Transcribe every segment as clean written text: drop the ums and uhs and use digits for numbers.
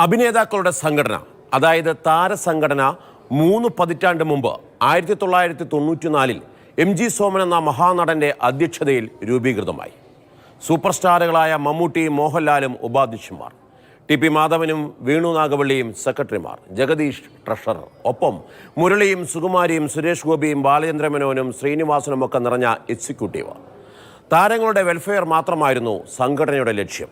അഭിനേതാക്കളുടെ സംഘടന, അതായത് താരസംഘടന 3 പതിറ്റാണ്ട് മുമ്പ് 1994 MG സോമൻ എന്ന മഹാനടന്റെ അധ്യക്ഷതയിൽ രൂപീകൃതമായി. സൂപ്പർ സ്റ്റാറുകളായ മമ്മൂട്ടി, മോഹൻലാലും ഉപാധ്യക്ഷന്മാർ, TP മാധവനും വേണു നാഗവള്ളിയും സെക്രട്ടറിമാർ, ജഗദീഷ് ട്രഷറർ, ഒപ്പം മുരളിയും സുകുമാരിയും സുരേഷ് ഗോപിയും ബാലചന്ദ്രമേനോനും ശ്രീനിവാസനും ഒക്കെ നിറഞ്ഞ എക്സിക്യൂട്ടീവ്. താരങ്ങളുടെ വെൽഫെയർ മാത്രമായിരുന്നു സംഘടനയുടെ ലക്ഷ്യം.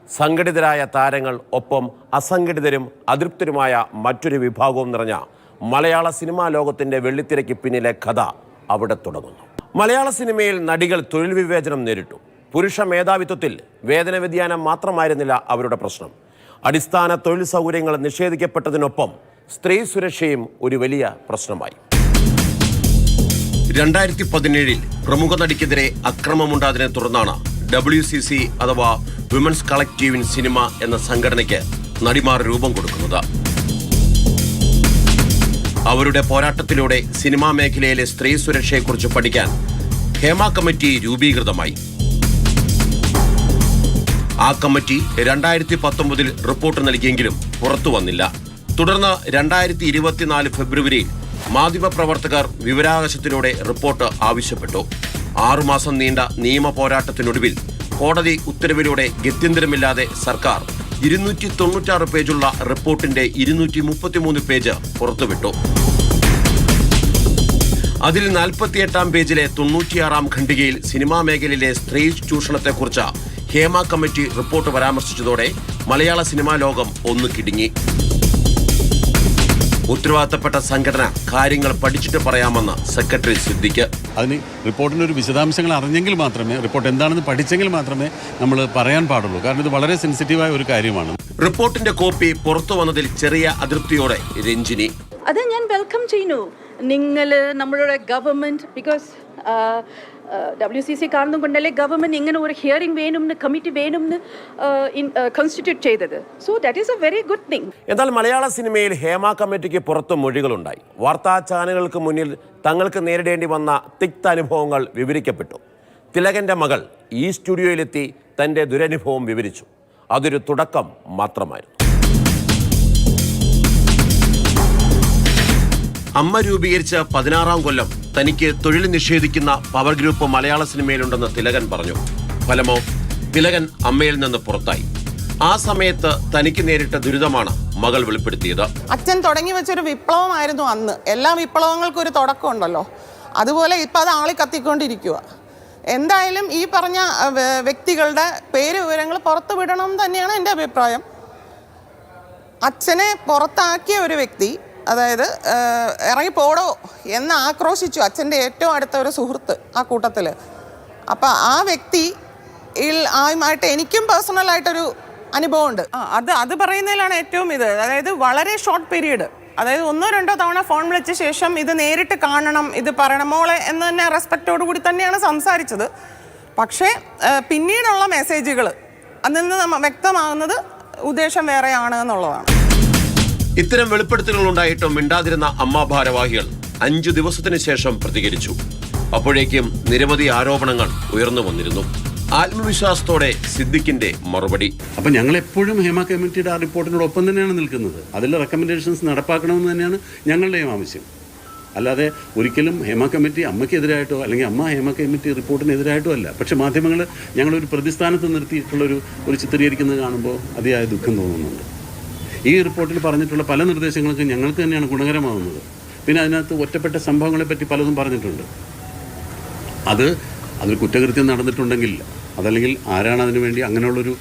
സംഘടിതരായ താരങ്ങൾ, ഒപ്പം അസംഘടിതരും അതൃപ്തരുമായ മറ്റൊരു വിഭാഗവും നിറഞ്ഞ മലയാള സിനിമാ ലോകത്തിൻ്റെ വെള്ളിത്തിരയ്ക്ക് പിന്നിലെ കഥ അവിടെ തുടങ്ങുന്നു. മലയാള സിനിമയിൽ നടികൾ തൊഴിൽ വിവേചനം നേരിട്ടു. പുരുഷ മേധാവിത്വത്തിൽ വേതന വ്യതിയാനം മാത്രമായിരുന്നില്ല അവരുടെ പ്രശ്നം. അടിസ്ഥാന തൊഴിൽ സൗകര്യങ്ങൾ നിഷേധിക്കപ്പെട്ടതിനൊപ്പം സ്ത്രീ സുരക്ഷയും ഒരു വലിയ പ്രശ്നമായി. 2017 പ്രമുഖ നടിക്കെതിരെ അക്രമമുണ്ടായതിനെ തുടർന്നാണ് WCC അഥവാ വിമൻസ് കളക്റ്റീവ് ഇൻ സിനിമ എന്ന സംഘടനയ്ക്ക് നടിമാർ രൂപം കൊടുക്കുന്നത്. അവരുടെ പോരാട്ടത്തിലൂടെ സിനിമാ മേഖലയിലെ സ്ത്രീ സുരക്ഷയെക്കുറിച്ച് പഠിക്കാൻ ഹേമ കമ്മിറ്റി രൂപീകൃതമായി. ആ കമ്മിറ്റി 2019 റിപ്പോർട്ട് നൽകിയെങ്കിലും പുറത്തു വന്നില്ല. തുടർന്ന് 2024 ഫെബ്രുവരിയിൽ മാധ്യമപ്രവർത്തകർ വിവരാവകാശത്തിലൂടെ റിപ്പോർട്ട് ആവശ്യപ്പെട്ടു. 6 മാസം നീണ്ട നിയമ പോരാട്ടത്തിനൊടുവിൽ കോടതി ഉത്തരവിലൂടെ ഗത്യന്തരമില്ലാതെ സർക്കാർ 296 പേജുള്ള റിപ്പോർട്ടിന്റെ 233 പേജ് പുറത്തുവിട്ടു. അതിൽ 48-ാം പേജിലെ 96-ാം ഖണ്ഡികയിൽ സിനിമാ മേഖലയിലെ സ്ത്രീ ചൂഷണത്തെക്കുറിച്ച് ഹേമ കമ്മിറ്റി റിപ്പോർട്ട് പരാമർശിച്ചതോടെ മലയാള സിനിമാ ലോകം ഒന്ന് കിടുങ്ങി. ഉത്തരവാദിത്തപ്പെട്ട സംഘടന കാര്യങ്ങൾ പഠിച്ചിട്ട് പറയാമെന്ന് സെക്രട്ടറി സിദ്ദിഖ്. അതിന് റിപ്പോർട്ടിൻ്റെ ഒരു വിശദാംശങ്ങൾ അറിഞ്ഞെങ്കിൽ മാത്രമേ, റിപ്പോർട്ട് എന്താണെന്ന് പഠിച്ചെങ്കിൽ മാത്രമേ നമ്മൾ പറയാൻ പാടുള്ളൂ. കാരണം ഇത് വളരെ സെൻസിറ്റീവായ ഒരു കാര്യമാണ്. റിപ്പോർട്ടിന്റെ കോപ്പി പുറത്തു വന്നതിൽ ചെറിയ അതൃപ്തിയോടെ രഞ്ജിനി. അത് ഞാൻ വെൽക്കം ചെയ്യുന്നു. നിങ്ങൾ നമ്മളുടെ ഗവൺമെൻറ്, ബിക്കോസ് WCC കാരണം കൊണ്ടല്ലേ ഗവൺമെൻറ് ഇങ്ങനെ ഒരു ഹിയറിംഗ് വേണമെന്ന്, കമ്മിറ്റി വേണമെന്ന് കോൺസ്റ്റിറ്റ്യൂട്ട് ചെയ്തത്. So that is A very good thing. എന്നാൽ മലയാള സിനിമയിൽ ഹേമ കമ്മിറ്റിക്ക് പുറത്ത് മൊഴികളുണ്ടായി. വാർത്താ ചാനലുകൾക്ക് മുന്നിൽ തങ്ങൾക്ക് നേരിടേണ്ടി വന്ന തിക്ത അനുഭവങ്ങൾ വിവരിക്കപ്പെട്ടു. തിലകന്റെ മകൾ ഈ സ്റ്റുഡിയോയിലെത്തി തൻ്റെ ദുരനുഭവം വിവരിച്ചു. അതൊരു തുടക്കം മാത്രമായിരുന്നു. അമ്മ രൂപീകരിച്ച 16-ാം കൊല്ലം തനിക്ക് തൊഴിൽ നിഷേധിക്കുന്ന പവർ ഗ്രൂപ്പ് മലയാള സിനിമയിലുണ്ടെന്ന് തിലകൻ പറഞ്ഞു. ഫലമോ, തിലകൻ അമ്മയിൽ നിന്ന് പുറത്തായി. ആ സമയത്ത് തനിക്ക് നേരിട്ട ദുരിതമാണ് മകൾ വെളിപ്പെടുത്തിയത്. അച്ഛൻ തുടങ്ങി വെച്ചൊരു വിപ്ലവമായിരുന്നു അന്ന്. എല്ലാ വിപ്ലവങ്ങൾക്കും ഒരു തുടക്കമുണ്ടല്ലോ, അതുപോലെ ഇപ്പം അത് ആളി കത്തിക്കൊണ്ടിരിക്കുക. എന്തായാലും ഈ പറഞ്ഞ വ്യക്തികളുടെ പേര് വിവരങ്ങൾ പുറത്തു വിടണം തന്നെയാണ് എൻ്റെ അഭിപ്രായം. അച്ഛനെ പുറത്താക്കിയ ഒരു വ്യക്തി, അതായത് ഇറങ്ങി പോടോ എന്ന് ആക്രോശിച്ചു അച്ഛൻ്റെ ഏറ്റവും അടുത്ത ഒരു സുഹൃത്ത് ആ കൂട്ടത്തിൽ. അപ്പം ആ വ്യക്തി ആയുമായിട്ട് എനിക്കും പേഴ്സണലായിട്ടൊരു അനുഭവമുണ്ട്. അത് പറയുന്നതിലാണ് ഏറ്റവും ഇത്. അതായത് വളരെ ഷോർട്ട് പീരീഡ്, അതായത് 1-2 തവണ ഫോൺ വിളിച്ച ശേഷം ഇത് നേരിട്ട് കാണണം, ഇത് പറയണം മോളെ എന്ന് തന്നെ റെസ്പെക്റ്റോടു കൂടി തന്നെയാണ് സംസാരിച്ചത്. പക്ഷേ പിന്നീടുള്ള മെസ്സേജുകൾ അതിൽ നിന്ന് വ്യക്തമാകുന്നത് ഉദ്ദേശം വേറെയാണ് എന്നുള്ളതാണ്. ഇത്തരം വെളിപ്പെടുത്തലുകൾ ഉണ്ടായിട്ടും മിണ്ടാതിരുന്ന അമ്മ ഭാരവാഹികൾ 5 ദിവസത്തിന് ശേഷം പ്രതികരിച്ചു. അപ്പോഴേക്കും നിരവധി ആരോപണങ്ങൾ ഉയർന്നു വന്നിരുന്നു. ആത്മവിശ്വാസത്തോടെ സിദ്ദിഖിന്റെ മറുപടി. അപ്പം ഞങ്ങൾ എപ്പോഴും ഹേമ കമ്മിറ്റിയുടെ ആ റിപ്പോർട്ടിനോടൊപ്പം തന്നെയാണ് നിൽക്കുന്നത്. അതിലെ റെക്കമെൻഡേഷൻസ് നടപ്പാക്കണമെന്ന് തന്നെയാണ് ഞങ്ങളുടെയും ആവശ്യം. അല്ലാതെ ഒരിക്കലും ഹേമ കമ്മിറ്റി അമ്മയ്ക്കെതിരായിട്ടോ അല്ലെങ്കിൽ അമ്മ ഹേമ കമ്മിറ്റി റിപ്പോർട്ടിനെതിരായിട്ടോ അല്ല. പക്ഷെ മാധ്യമങ്ങൾ ഞങ്ങളൊരു പ്രതിസ്ഥാനത്ത് നിർത്തിയിട്ടുള്ളൊരു ചിത്രീകരിക്കുന്നത് കാണുമ്പോൾ അതിയായ ദുഃഖം തോന്നുന്നുണ്ട്. ഈ റിപ്പോർട്ടിൽ പറഞ്ഞിട്ടുള്ള പല നിർദ്ദേശങ്ങൾക്കും ഞങ്ങൾക്ക് തന്നെയാണ് ഗുണകരമാകുന്നത്. പിന്നെ അതിനകത്ത് ഒറ്റപ്പെട്ട സംഭവങ്ങളെപ്പറ്റി പലതും പറഞ്ഞിട്ടുണ്ട്. അതൊരു കുറ്റകൃത്യം നടന്നിട്ടുണ്ടെങ്കിൽ, അതല്ലെങ്കിൽ ആരാണ് അതിനു വേണ്ടി അങ്ങനെയുള്ളൊരു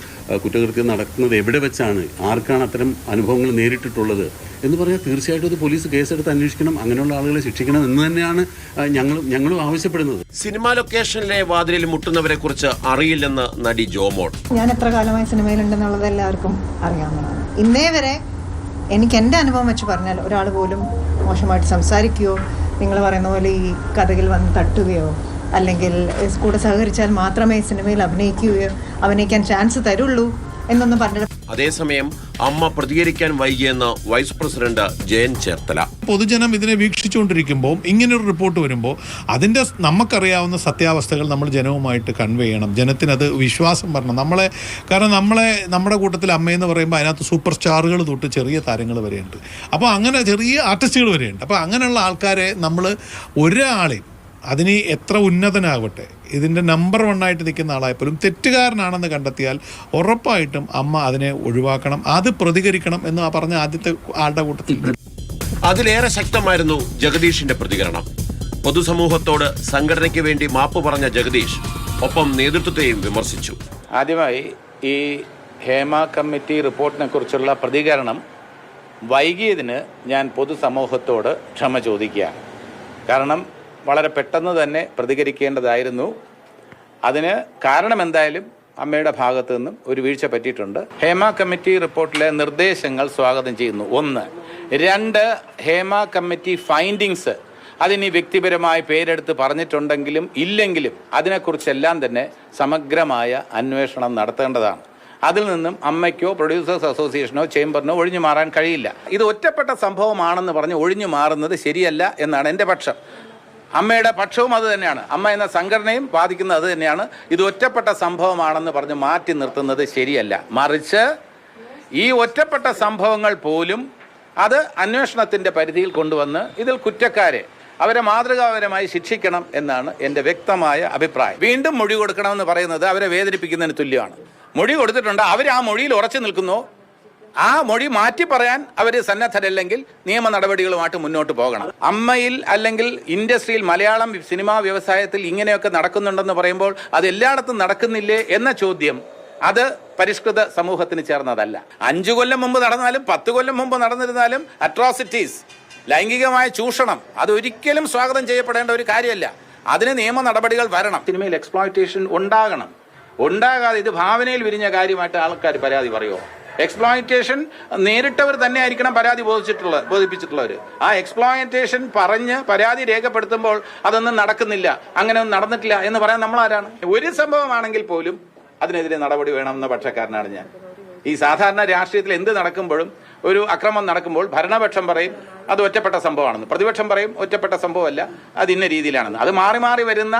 കുറ്റകൃത്യം നടക്കുന്നത്, എവിടെ വെച്ചാണ്, ആർക്കാണ് അത്തരം അനുഭവങ്ങൾ നേരിട്ടിട്ടുള്ളത് എന്ന് പറഞ്ഞാൽ തീർച്ചയായിട്ടും അത് പോലീസ് കേസെടുത്ത് അന്വേഷിക്കണം, അങ്ങനെയുള്ള ആളുകളെ ശിക്ഷിക്കണം എന്ന് തന്നെയാണ് ഞങ്ങളും ആവശ്യപ്പെടുന്നത്. സിനിമാ ലൊക്കേഷനിലെ വാതിലിൽ മുട്ടുന്നവരെ കുറിച്ച് അറിയില്ലെന്ന് നടി ജോമോൾ. ഞാൻ എത്ര കാലമായി സിനിമയിലുണ്ടെന്നുള്ളത് എല്ലാവർക്കും അറിയാവുന്നതാണ്. ഇന്നേ വരെ എനിക്ക് എൻ്റെ അനുഭവം വെച്ച് പറഞ്ഞാൽ ഒരാൾ പോലും മോശമായിട്ട് സംസാരിക്കുകയോ നിങ്ങൾ പറയുന്ന പോലെ ഈ കഥകൾ വന്ന് തട്ടുകയോ അല്ലെങ്കിൽ കൂടെ സഹകരിച്ചാൽ മാത്രമേ സിനിമയിൽ അഭിനയിക്കാൻ ചാൻസ് തരുള്ളൂ എന്നൊന്നും പറഞ്ഞിട്ട്. അതേസമയം അമ്മ പ്രതികരിക്കാൻ വൈകിയെന്ന് വൈസ് പ്രസിഡന്റ് ജയൻ ചേർത്തല. പൊതുജനം ഇതിനെ വീക്ഷിച്ചുകൊണ്ടിരിക്കുമ്പോൾ ഇങ്ങനൊരു റിപ്പോർട്ട് വരുമ്പോൾ അതിൻ്റെ നമുക്കറിയാവുന്ന സത്യാവസ്ഥകൾ നമ്മൾ ജനവുമായിട്ട് കൺവേ ചെയ്യണം. ജനത്തിനത് വിശ്വാസം വരണം. കാരണം നമ്മുടെ കൂട്ടത്തിൽ അമ്മയെന്ന് പറയുമ്പോൾ അതിനകത്ത് സൂപ്പർ സ്റ്റാറുകൾ തൊട്ട് ചെറിയ താരങ്ങൾ വരെയുണ്ട്. അപ്പോൾ അങ്ങനെ ചെറിയ ആർട്ടിസ്റ്റുകൾ വരെയുണ്ട്. അപ്പോൾ അങ്ങനെയുള്ള ആൾക്കാരെ നമ്മൾ ഒരാളെയും, അതിന് എത്ര ഉന്നതനാകട്ടെ, ഇതിൻ്റെ നമ്പർ 1 ആയിട്ട് നിൽക്കുന്ന ആളായപ്പോലും തെറ്റുകാരനാണെന്ന് കണ്ടെത്തിയാൽ ഉറപ്പായിട്ടും അമ്മ അതിനെ ഒഴിവാക്കണം, അത് പ്രതികരിക്കണം എന്ന് പറഞ്ഞ ആദ്യത്തെ ആളുടെ കൂട്ടത്തിൽ. അതിലേറെ ശക്തമായിരുന്നു ജഗദീഷിന്റെ പ്രതികരണം. പൊതുസമൂഹത്തോട് സംഘടനയ്ക്ക് വേണ്ടി മാപ്പ് പറഞ്ഞ ജഗദീഷ് ഒപ്പം നേതൃത്വത്തെയും വിമർശിച്ചു. ആദ്യമായി ഈ ഹേമ കമ്മിറ്റി റിപ്പോർട്ടിനെ കുറിച്ചുള്ള പ്രതികരണം വൈകിയതിന് ഞാൻ പൊതുസമൂഹത്തോട് ക്ഷമ ചോദിക്കുകയാണ്. കാരണം വളരെ പെട്ടെന്ന് തന്നെ പ്രതികരിക്കേണ്ടതായിരുന്നു. അതിന് കാരണം എന്തായാലും അമ്മയുടെ ഭാഗത്തു നിന്നും ഒരു വീഴ്ച പറ്റിയിട്ടുണ്ട്. ഹേമ കമ്മിറ്റി റിപ്പോർട്ടിലെ നിർദ്ദേശങ്ങൾ സ്വാഗതം ചെയ്യുന്നു. 1. 2, ഹേമ കമ്മിറ്റി ഫൈൻഡിങ്സ് അതിനി വ്യക്തിപരമായി പേരെടുത്ത് പറഞ്ഞിട്ടുണ്ടെങ്കിലും ഇല്ലെങ്കിലും അതിനെക്കുറിച്ചെല്ലാം തന്നെ സമഗ്രമായ അന്വേഷണം നടത്തേണ്ടതാണ്. അതിൽ നിന്നും അമ്മയ്ക്കോ പ്രൊഡ്യൂസേഴ്സ് അസോസിയേഷനോ ചേംബറിനോ ഒഴിഞ്ഞു മാറാൻ കഴിയില്ല. ഇത് ഒറ്റപ്പെട്ട സംഭവമാണെന്ന് പറഞ്ഞ് ഒഴിഞ്ഞു മാറുന്നത് ശരിയല്ല എന്നാണ് എൻ്റെ പക്ഷം. അമ്മയുടെ പക്ഷവും അത് തന്നെയാണ്. അമ്മ എന്ന സംഘടനയും വാദിക്കുന്നത് അത് തന്നെയാണ്. ഇത് ഒറ്റപ്പെട്ട സംഭവമാണെന്ന് പറഞ്ഞ് മാറ്റി നിർത്തുന്നത് ശരിയല്ല. മറിച്ച് ഈ ഒറ്റപ്പെട്ട സംഭവങ്ങൾ പോലും അത് അന്വേഷണത്തിൻ്റെ പരിധിയിൽ കൊണ്ടുവന്ന് ഇതിൽ കുറ്റക്കാരെ അവരെ മാതൃകാപരമായി ശിക്ഷിക്കണം എന്നാണ് എൻ്റെ വ്യക്തമായ അഭിപ്രായം. വീണ്ടും മൊഴി കൊടുക്കണമെന്ന് പറയുന്നത് അവരെ വേദനിപ്പിക്കുന്നതിന് തുല്യമാണ്. മൊഴി കൊടുത്തിട്ടുണ്ട്, അവർ ആ മൊഴിയിൽ ഉറച്ചു നിൽക്കുന്നു. ആ മൊഴി മാറ്റി പറയാൻ അവർ സന്നദ്ധരല്ലെങ്കിൽ നിയമ നടപടികളുമായിട്ട് മുന്നോട്ട് പോകണം. അമ്മയിൽ അല്ലെങ്കിൽ ഇൻഡസ്ട്രിയിൽ, മലയാളം സിനിമാ വ്യവസായത്തിൽ ഇങ്ങനെയൊക്കെ നടക്കുന്നുണ്ടെന്ന് പറയുമ്പോൾ അത് എല്ലായിടത്തും നടക്കുന്നില്ലേ എന്ന ചോദ്യം അത് പരിഷ്കൃത സമൂഹത്തിന് ചേർന്നതല്ല. 5 കൊല്ലം മുമ്പ് നടന്നാലും 10 കൊല്ലം മുമ്പ് നടന്നിരുന്നാലും അട്രോസിറ്റീസ്, ലൈംഗികമായ ചൂഷണം അതൊരിക്കലും സ്വാഗതം ചെയ്യപ്പെടേണ്ട ഒരു കാര്യമല്ല. അതിന് നിയമ നടപടികൾ വരണം. സിനിമയിൽ എക്സ്പ്ലോയിറ്റേഷൻ ഉണ്ടാകാതെ ഇത് ഭാവനയിൽ വിരിഞ്ഞ കാര്യമായിട്ട് ആൾക്കാർ പരാതി പറയുമോ? എക്സ്പ്ലോയിറ്റേഷൻ നേരിട്ടവർ തന്നെ ആയിരിക്കണം പരാതി ബോധിപ്പിച്ചിട്ടുള്ളവർ. ആ എക്സ്പ്ലോയിറ്റേഷൻ പറഞ്ഞ് പരാതി രേഖപ്പെടുത്തുമ്പോൾ അതൊന്നും നടക്കുന്നില്ല, അങ്ങനെയൊന്നും നടന്നിട്ടില്ല എന്ന് പറയാൻ നമ്മളാരാണ്? ഒരു സംഭവമാണെങ്കിൽ പോലും അതിനെതിരെ നടപടി വേണമെന്ന പക്ഷക്കാരനാണ് ഞാൻ. ഈ സാധാരണ രാഷ്ട്രീയത്തിൽ എന്ത് നടക്കുമ്പോഴും, ഒരു അക്രമം നടക്കുമ്പോൾ ഭരണപക്ഷം പറയും അത് ഒറ്റപ്പെട്ട സംഭവമാണെന്ന്, പ്രതിപക്ഷം പറയും ഒറ്റപ്പെട്ട സംഭവമല്ല, അത് ഇന്ന രീതിയിലാണെന്ന്. അത് മാറി മാറി വരുന്ന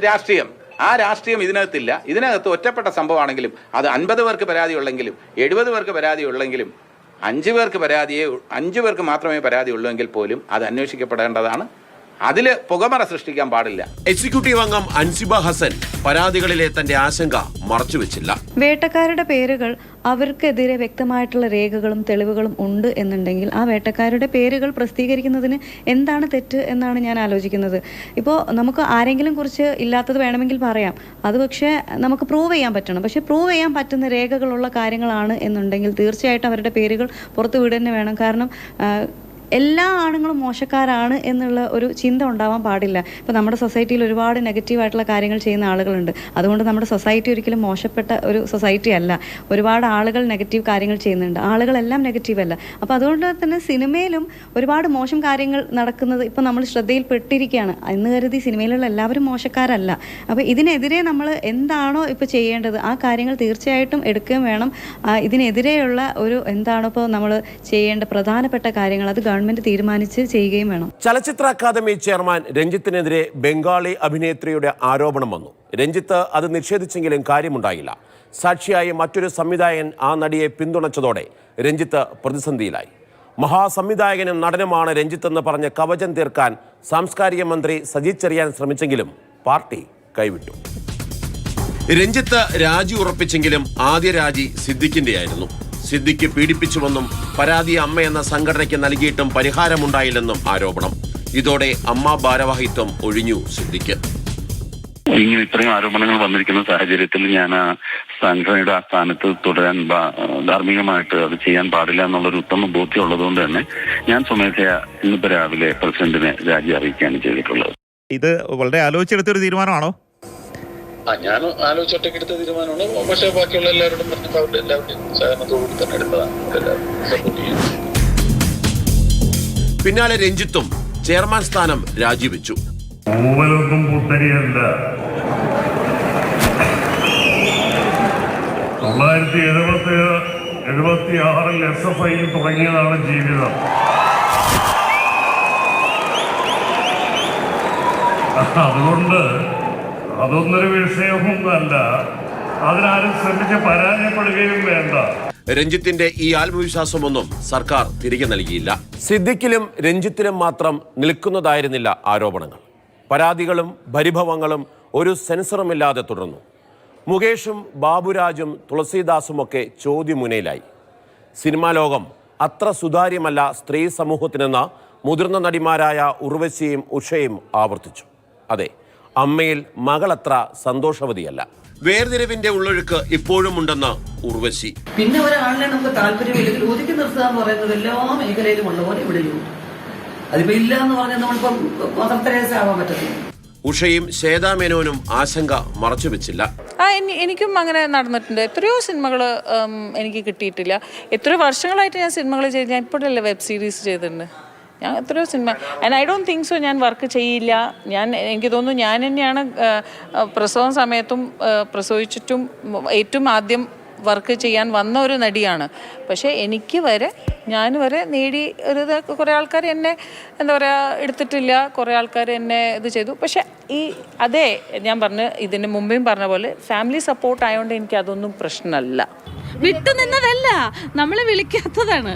രാഷ്ട്രീയം. ആ രാഷ്ട്രീയം ഇതിനകത്തില്ല. ഇതിനകത്ത് ഒറ്റപ്പെട്ട സംഭവമാണെങ്കിലും അത് 50 പേർക്ക് പരാതിയുള്ളെങ്കിലും 70 പേർക്ക് പരാതിയുള്ളെങ്കിലും 5 പേർക്ക് മാത്രമേ പരാതി ഉള്ളൂ എങ്കിൽ പോലും അത് അന്വേഷിക്കപ്പെടേണ്ടതാണ്. അതിൽ പുകമറ സൃഷ്ടിക്കാൻ പാടില്ല. എക്സിക്യൂട്ടീവ് അംഗം അൻസിബ ഹസൻ പരാതികളിലെ തന്റെ ആശങ്ക മറച്ചുവെച്ചില്ല. വേട്ടക്കാരുടെ പേരുകൾ, അവർക്കെതിരെ വ്യക്തമായിട്ടുള്ള രേഖകളും തെളിവുകളും ഉണ്ട് എന്നുണ്ടെങ്കിൽ ആ വേട്ടക്കാരുടെ പേരുകൾ പ്രസിദ്ധീകരിക്കുന്നതിന് എന്താണ് തെറ്റ് എന്നാണ് ഞാൻ ആലോചിക്കുന്നത്. ഇപ്പോൾ നമുക്ക് ആരെങ്കിലും കുറിച്ച് ഇല്ലാത്തത് വേണമെങ്കിൽ പറയാം, അത് പക്ഷേ നമുക്ക് പ്രൂവ് ചെയ്യാൻ പറ്റണം. പക്ഷേ പ്രൂവ് ചെയ്യാൻ പറ്റുന്ന രേഖകളുള്ള കാര്യങ്ങളാണ് എന്നുണ്ടെങ്കിൽ തീർച്ചയായിട്ടും അവരുടെ പേരുകൾ പുറത്തു വിടുക തന്നെ വേണം. കാരണം എല്ലാ ആണുങ്ങളും മോശക്കാരാണ് എന്നുള്ള ഒരു ചിന്ത ഉണ്ടാവാൻ പാടില്ല. ഇപ്പോൾ നമ്മുടെ സൊസൈറ്റിയിൽ ഒരുപാട് നെഗറ്റീവായിട്ടുള്ള കാര്യങ്ങൾ ചെയ്യുന്ന ആളുകളുണ്ട്. അതുകൊണ്ട് നമ്മുടെ സൊസൈറ്റി ഒരിക്കലും മോശപ്പെട്ട ഒരു സൊസൈറ്റി അല്ല. ഒരുപാട് ആളുകൾ നെഗറ്റീവ് കാര്യങ്ങൾ ചെയ്യുന്നുണ്ട്, ആളുകളെല്ലാം നെഗറ്റീവ് അല്ല. അപ്പോൾ അതുകൊണ്ട് തന്നെ സിനിമയിലും ഒരുപാട് മോശം കാര്യങ്ങൾ നടക്കുന്നത് ഇപ്പോൾ നമ്മൾ ശ്രദ്ധയിൽപ്പെട്ടിരിക്കുകയാണ് എന്ന് കരുതി സിനിമയിലുള്ള എല്ലാവരും മോശക്കാരല്ല. അപ്പോൾ ഇതിനെതിരെ നമ്മൾ എന്താണോ ഇപ്പോൾ ചെയ്യേണ്ടത് ആ കാര്യങ്ങൾ തീർച്ചയായിട്ടും എടുക്കുകയും വേണം. ഇതിനെതിരെയുള്ള ഒരു എന്താണോ ഇപ്പോൾ നമ്മൾ ചെയ്യേണ്ട പ്രധാനപ്പെട്ട കാര്യങ്ങൾ അത് ഗവൺമെന്റ് തീരുമാനിച്ച് ചെയ്യുകയും വേണം. ചലച്ചിത്ര അക്കാദമി ചെയർമാൻ രഞ്ജിത്തിനെതിരെ ബംഗാളി അഭിനേത്രിയുടെ ആരോപണം വന്നു. രഞ്ജിത്ത് അത് നിഷേധിച്ചെങ്കിലും കാര്യമുണ്ടായില്ല. സാക്ഷിയായി മറ്റൊരു സംവിധായകൻ ആ നടിയെ പിന്തുണച്ചതോടെ രഞ്ജിത്ത് പ്രതിസന്ധിയിലായി. മഹാസംവിധായകനും നടനുമാണ് രഞ്ജിത്ത് എന്ന് പറഞ്ഞ് കവചം തീർക്കാൻ സാംസ്കാരിക മന്ത്രി സജി ചെറിയാൻ ശ്രമിച്ചെങ്കിലും പാർട്ടി കൈവിട്ടു. രഞ്ജിത്ത് രാജി ഉറപ്പിച്ചെങ്കിലും ആദ്യ രാജി സിദ്ദിഖിന്റെയായിരുന്നു. സിദ്ദിഖ് പീഡിപ്പിച്ചുവെന്നും പരാതി അമ്മ എന്ന സംഘടനയ്ക്ക് നൽകിയിട്ടും പരിഹാരമുണ്ടായില്ലെന്നും ആരോപണം. ഇതോടെ അമ്മ ഭാരവാഹിത്വം ഒഴിഞ്ഞു സിദ്ദിഖ്. ഇങ്ങനെ ഇത്രയും ആരോപണങ്ങൾ വന്നിരിക്കുന്ന സാഹചര്യത്തിൽ ഞാൻ ആ സംഘടനയുടെ ആ സ്ഥാനത്ത് തുടരാൻ ധാർമ്മികമായിട്ട് അത് ചെയ്യാൻ പാടില്ല എന്നുള്ളൊരു ഉത്തമ ബോധ്യം ഉള്ളതുകൊണ്ട് തന്നെ ഞാൻ സ്വമേധയാ ഇന്നിപ്പോ രാവിലെ പ്രസിഡന്റിനെ രാജി അറിയിക്കുകയാണ് ചെയ്തിട്ടുള്ളത്. ഇത് വളരെ ആലോചിച്ചെടുത്തൊരു തീരുമാനമാണോ? ഞാൻ ആലോചിച്ചൊട്ടൊക്കെ എടുത്ത തീരുമാനമാണ്. പക്ഷേ ബാക്കിയുള്ള എല്ലാവരോടും പറഞ്ഞപ്പോൾ അവരുടെ എല്ലാവരുടെയും സഹകരണത്തോടുകൂടി തന്നെ എടുത്തതാണ്. പിന്നാലെ രഞ്ജിത്തും ചെയർമാൻ സ്ഥാനം രാജിവെച്ചു. 1976 SFI തുടങ്ങിയതാണ് ജീവിതം. അതുകൊണ്ട് അതൊന്നൊരു വിഷയമൊന്നുമല്ല, അതിനാരും ശ്രമിച്ച് പരാജയപ്പെടുകയും വേണ്ട. രഞ്ജിത്തിന്റെ ഈ ആത്മവിശ്വാസമൊന്നും സർക്കാർ തിരികെ നൽകിയില്ല. സിദ്ദിഖിലും രഞ്ജിത്തിലും മാത്രം നിൽക്കുന്നതായിരുന്നില്ല ആരോപണങ്ങൾ. പരാതികളും പരിഭവങ്ങളും ഒരു സെൻസറുമില്ലാതെ തുടർന്നു. മുകേഷും ബാബുരാജും തുളസീദാസുമൊക്കെ ചോദ്യമുനയിലായി. സിനിമാ ലോകം അത്ര സുതാര്യമല്ല സ്ത്രീ സമൂഹത്തിനെന്ന മുതിർന്ന നടിമാരായ ഉർവശിയും ഉഷയും ആവർത്തിച്ചു. അതെ, അമ്മയിൽ മകളത്ര സന്തോഷവതിയല്ല. വേർതിരിവിന്റെ ഉള്ളൊഴുക്ക് ഇപ്പോഴും ഉണ്ടെന്ന് ഉർവശി. പിന്നെ ഒരാളിനെ നമുക്ക് താല്പര്യമില്ലെങ്കിൽ ഒതുക്കി നിർത്തുക എന്ന് പറയുന്നത് എല്ലാ മേഖലയിലും ഉള്ള പോലെ ഇവിടെയും അതിപ്പോ ഇല്ല എന്ന് പറഞ്ഞാൽ നമ്മളിപ്പം മദർ തെരേസ ആവാൻ പറ്റത്തില്ല. ഉഷയും ശ്വേതാമേനോനും ആശങ്ക മറച്ചുവെച്ചില്ല. എനിക്കും അങ്ങനെ നടന്നിട്ടുണ്ട്. എത്രയോ സിനിമകൾ എനിക്ക് കിട്ടിയിട്ടില്ല. എത്രയോ വർഷങ്ങളായിട്ട് ഞാൻ സിനിമകൾ ചെയ്ത്, ഞാൻ ഇപ്പോഴല്ലേ വെബ് സീരീസ് ചെയ്തിട്ടുണ്ട്. ഞാൻ എത്രയോ cinema, and I don't think so ഞാൻ വർക്ക് ചെയ്യില്ല. എനിക്ക് തോന്നുന്നു ഞാൻ തന്നെയാണ് പ്രസവം സമയത്തും പ്രസവിച്ചിട്ടും ഏറ്റവും ആദ്യം വർക്ക് ചെയ്യാൻ വന്ന ഒരു നടിയാണ്. പക്ഷേ ഞാൻ വരെ നേടി ഒരു കുറേ ആൾക്കാർ എന്നെ എന്താ പറയുക എടുത്തിട്ടില്ല, കുറേ ആൾക്കാർ എന്നെ ഇത് ചെയ്തു. പക്ഷേ അതേ ഞാൻ ഇതിന് മുമ്പേയും പറഞ്ഞ പോലെ ഫാമിലി സപ്പോർട്ട് ആയതുകൊണ്ട് എനിക്ക് അതൊന്നും പ്രശ്നമല്ല. വിട്ടുനിന്നതല്ല, നമ്മളെ വിളിക്കാത്തതാണ്.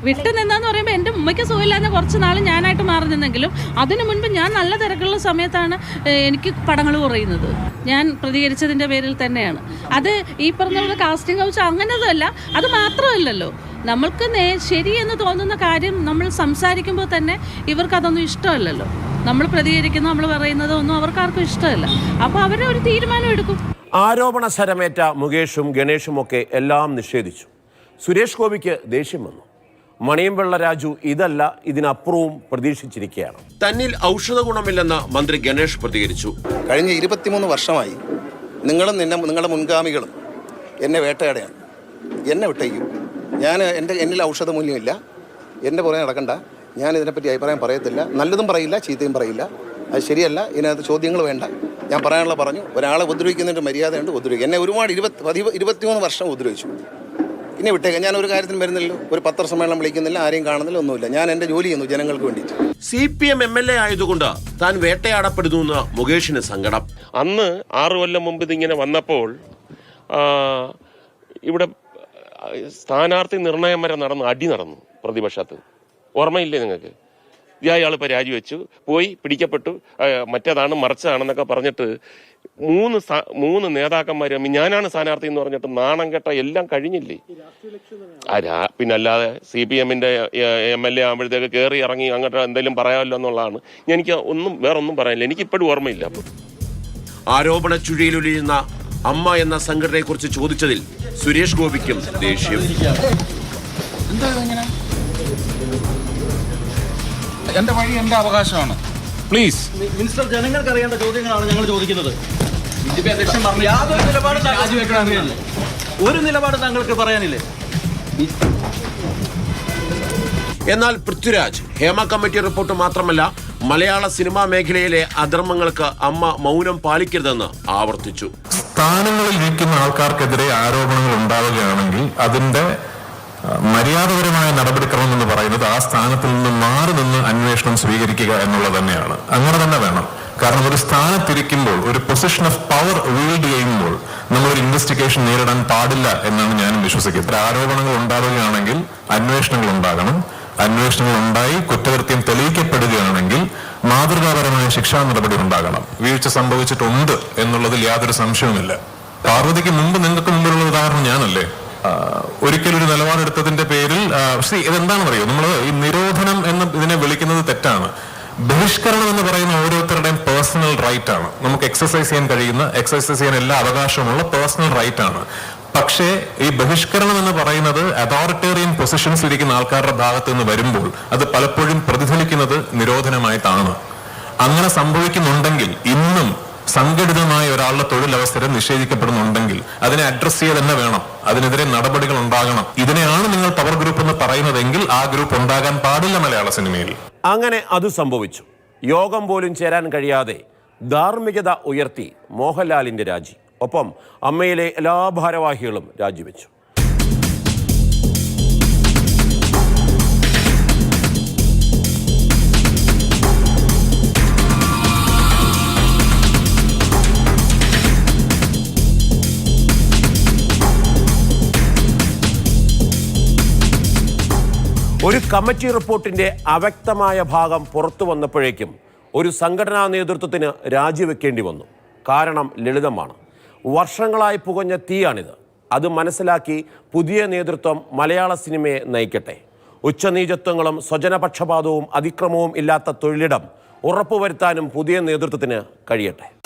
വിട്ടുനിന്നെന്ന് പറയുമ്പോൾ എൻ്റെ ഉമ്മയ്ക്ക് സുഖമില്ലാതെ കുറച്ച് നാൾ ഞാനായിട്ട് മാറി നിന്നെങ്കിലും അതിനു മുൻപ് ഞാൻ നല്ല തിരക്കുള്ള സമയത്താണ് എനിക്ക് പടങ്ങൾ കുറയുന്നത്. ഞാൻ പ്രതികരിച്ചതിൻ്റെ പേരിൽ തന്നെയാണ്. അത് ഈ പറഞ്ഞ പോലെ കാസ്റ്റിംഗ് കൗച്ച് അങ്ങനതല്ല. അത് മാത്രമല്ലല്ലോ, നമ്മൾക്ക് ശരിയെന്ന് തോന്നുന്ന കാര്യം നമ്മൾ സംസാരിക്കുമ്പോൾ തന്നെ ഇവർക്കതൊന്നും ഇഷ്ടമല്ലല്ലോ. നമ്മൾ പ്രതികരിക്കുന്ന നമ്മൾ പറയുന്നത് ഒന്നും അവർക്കാർക്കും ഇഷ്ടമല്ല. അപ്പോൾ അവർ ഒരു തീരുമാനം എടുക്കും. ആരോപണ ശരമേറ്റ മുകേഷും ഗണേഷും ഒക്കെ എല്ലാം നിഷേധിച്ചു. സുരേഷ് ഗോപിക്ക് ദേഷ്യം വന്നു. മണിയമ്പിള്ള രാജു ഇതല്ല, ഇതിനപ്പുറവും പ്രതീക്ഷിച്ചിരിക്കുകയാണ്. തന്നിൽ ഔഷധ ഗുണമില്ലെന്ന് മന്ത്രി ഗണേഷ് പ്രതികരിച്ചു. കഴിഞ്ഞ 23 വർഷമായി നിങ്ങളും നിങ്ങളുടെ മുൻഗാമികളും എന്നെ വേട്ടയാടെയാണ്. എന്നെ വിട്ടേക്കും. എന്നിൽ ഔഷധ മൂല്യമില്ല. എൻ്റെ പുറകെ നടക്കണ്ട. ഞാൻ ഇതിനെപ്പറ്റി അഭിപ്രായം പറയത്തില്ല. നല്ലതും പറയില്ല, ചീത്തയും പറയില്ല. അത് ശരിയല്ല. ഇതിനകത്ത് ചോദ്യങ്ങൾ വേണ്ട. ഞാൻ പറയാനുള്ള പറഞ്ഞു. ഒരാളെ ഉപദ്രവിക്കുന്നതിൻ്റെ മര്യാദയുണ്ട്. ഉപദ്രവിക്കുക. എന്നെ ഒരുപാട് 23 വർഷം ഉപദ്രവിച്ചു. ഇനി വിട്ടേക്കാം. ഞാൻ ഒരു കാര്യത്തിനും വരുന്നില്ലല്ലോ. ഒരു പത്രസമ്മേളനം വിളിക്കുന്നില്ല, ആരെയും കാണുന്നില്ല, ഒന്നുമില്ല. ഞാൻ എൻ്റെ ജോലി ചെയ്യുന്നു ജനങ്ങൾക്ക് വേണ്ടിയിട്ട്. CPM MLA ആയതുകൊണ്ട് താൻ വേട്ടയാടപ്പെടുന്നു എന്ന് മുകേഷിന് സങ്കടം. അന്ന് 6 കൊല്ലം മുമ്പ് ഇതിങ്ങനെ വന്നപ്പോൾ ഇവിടെ സ്ഥാനാർത്ഥി നിർണയം വരെ അടി നടന്നു പ്രതിപക്ഷത്ത്. ഓർമ്മയില്ലേ നിങ്ങൾക്ക്? ഇയാളിപ്പോൾ രാജിവെച്ചു, പോയി പിടിക്കപ്പെട്ടു, മറ്റേതാണ് മറിച്ചതാണെന്നൊക്കെ പറഞ്ഞിട്ട് 3 നേതാക്കന്മാർ ഞാനാണ് സ്ഥാനാർത്ഥി എന്ന് പറഞ്ഞിട്ട് നാണം കെട്ട എല്ലാം കഴിഞ്ഞില്ലേ? പിന്നല്ലാതെ CPM-ന്റെ MLA ആകുമ്പോഴത്തേക്ക് കയറി ഇറങ്ങി അങ്ങോട്ട് എന്തെങ്കിലും പറയാമല്ലോ എന്നുള്ളതാണ്. എനിക്ക് വേറൊന്നും പറയാനില്ല. എനിക്കിപ്പോഴും ഓർമ്മയില്ല. ആരോപണ ചുഴിയിലൊലിയുന്ന അമ്മ എന്ന സംഘടനയെ കുറിച്ച് ചോദിച്ചതിൽ സുരേഷ് ഗോപിക്കും ദേഷ്യം. എന്റെ വഴി എന്റെ അവകാശമാണ്. പ്ലീസ് മിനിസ്റ്റർ, ജനങ്ങൾക്ക് അറിയേണ്ട ചോദ്യങ്ങളാണ് ഞങ്ങൾ ചോദിക്കുന്നത്. യാതൊരു നിലപാട് ഒരു നിലപാട് താങ്കൾക്ക് പറയാനില്ലേ? എന്നാൽ പൃഥ്വിരാജ് ഹേമ കമ്മിറ്റി റിപ്പോർട്ട് മാത്രമല്ല, മലയാള സിനിമാ മേഖലയിലെ അധർമ്മങ്ങൾക്ക് അമ്മ മൗനം പാലിക്കരുതെന്ന് ആവർത്തിച്ചു. സ്ഥാനങ്ങളിൽ ഇരിക്കുന്ന ആൾക്കാർക്കെതിരെ ആരോപണങ്ങൾ ഉണ്ടാവുകയാണെങ്കിൽ അതിന്റെ മര്യാദപരമായ നടപടിക്രമം എന്ന് പറയുന്നത് ആ സ്ഥാനത്തിൽ നിന്ന് മാറി നിന്ന് അന്വേഷണം സ്വീകരിക്കുക എന്നുള്ളത് തന്നെയാണ്. അങ്ങനെ തന്നെ വേണം. കാരണം ഒരു സ്ഥാനത്തിരിക്കുമ്പോൾ, ഒരു പൊസിഷൻ ഓഫ് പവർ വീൽഡ് ചെയ്യുമ്പോൾ നമ്മളൊരു ഇൻവെസ്റ്റിഗേഷൻ നേരിടാൻ പാടില്ല എന്നാണ് ഞാനും വിശ്വസിക്കുന്നത്. ആരോപണങ്ങൾ ഉണ്ടാവുകയാണെങ്കിൽ അന്വേഷണങ്ങൾ ഉണ്ടാകണം. അന്വേഷണങ്ങൾ ഉണ്ടായി കുറ്റകൃത്യം തെളിയിക്കപ്പെടുകയാണെങ്കിൽ മാതൃകാപരമായ ശിക്ഷാ നടപടി ഉണ്ടാകണം. വീഴ്ച സംഭവിച്ചിട്ടുണ്ട് എന്നുള്ളതിൽ യാതൊരു സംശയവുമില്ല. പാർവതിക്ക് മുമ്പ് നിങ്ങൾക്ക് മുമ്പിലുള്ള ഉദാഹരണം ഞാനല്ലേ. ഒരിക്കലൊരു നിലപാടെടുത്തതിന്റെ പേരിൽ ഇതെന്താണെന്ന് അറിയോ, നമ്മൾ ഈ നിരോധനം എന്ന് ഇതിനെ വിളിക്കുന്നത് തെറ്റാണ്. ബഹിഷ്കരണം എന്ന് പറയുന്ന ഓരോരുത്തരുടെയും പേഴ്സണൽ റൈറ്റ് ആണ്. നമുക്ക് എക്സസൈസ് ചെയ്യാൻ എല്ലാ അവകാശമുള്ള പേഴ്സണൽ റൈറ്റ് ആണ്. പക്ഷേ ഈ ബഹിഷ്കരണം എന്ന് പറയുന്നത് അതോറിറ്റേറിയൻ പൊസിഷൻസ് ഇരിക്കുന്ന ആൾക്കാരുടെ ഭാഗത്ത് നിന്ന് വരുമ്പോൾ അത് പലപ്പോഴും പ്രതിഫലിക്കുന്നത് നിരോധനമായിട്ടാണ്. അങ്ങനെ സംഭവിക്കുന്നുണ്ടെങ്കിൽ, ഇന്നും സംഘടിതമായ ഒരാളുടെ തൊഴിലവസരം നിഷേധിക്കപ്പെടുന്നുണ്ടെങ്കിൽ അതിനെ അഡ്രസ് ചെയ്ത് തന്നെ വേണം. അതിനെതിരെ നടപടികൾ ഉണ്ടാകണം. ഇതിനെയാണ് നിങ്ങൾ പവർ ഗ്രൂപ്പ് എന്ന് പറയുന്നതെങ്കിൽ ആ ഗ്രൂപ്പ് ഉണ്ടാകാൻ പാടില്ല മലയാള സിനിമയിൽ. അങ്ങനെ അത് സംഭവിച്ചു. യോഗം പോലും ചേരാൻ കഴിയാതെ ധാർമ്മികത ഉയർത്തി മോഹൻലാലിന്റെ രാജി. ഒപ്പം അമ്മയിലെ എല്ലാ ഭാരവാഹികളും രാജിവെച്ചു. ഒരു കമ്മിറ്റി റിപ്പോർട്ടിന്റെ അവ്യക്തമായ ഭാഗം പുറത്തു വന്നപ്പോഴേക്കും ഒരു സംഘടനാ നേതൃത്വത്തിന് രാജിവെക്കേണ്ടി വന്നു. കാരണം ലളിതമാണ്. വർഷങ്ങളായി പുകഞ്ഞ തീയാണിത്. അത് മനസ്സിലാക്കി പുതിയ നേതൃത്വം മലയാള സിനിമയെ നയിക്കട്ടെ. ഉച്ചനീചത്വങ്ങളും സ്വജനപക്ഷപാതവും അതിക്രമവും ഇല്ലാത്ത തൊഴിലിടം ഉറപ്പുവരുത്താനും പുതിയ നേതൃത്വത്തിന് കഴിയട്ടെ.